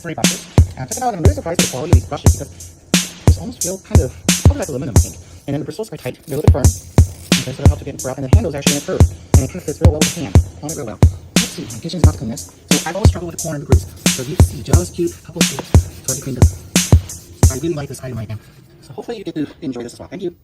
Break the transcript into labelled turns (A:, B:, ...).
A: 3 brushes. And check it out, I'm really surprised at the quality of these brushes because these almost feel kind of probably like aluminum, I think. And then the bristles are tight, they're a little bit firm. Okay, so they'll help to get into breath. And the handle's actually in a curve. And it kind of fits real well with the hand. On it real well. Let's see, my kitchen's not to clean this. So I've always struggled with the corner and the grooves. So you see just cute couple of scoops. So I can clean them. I really like this item right now. So hopefully you get to enjoy this as well. Thank you.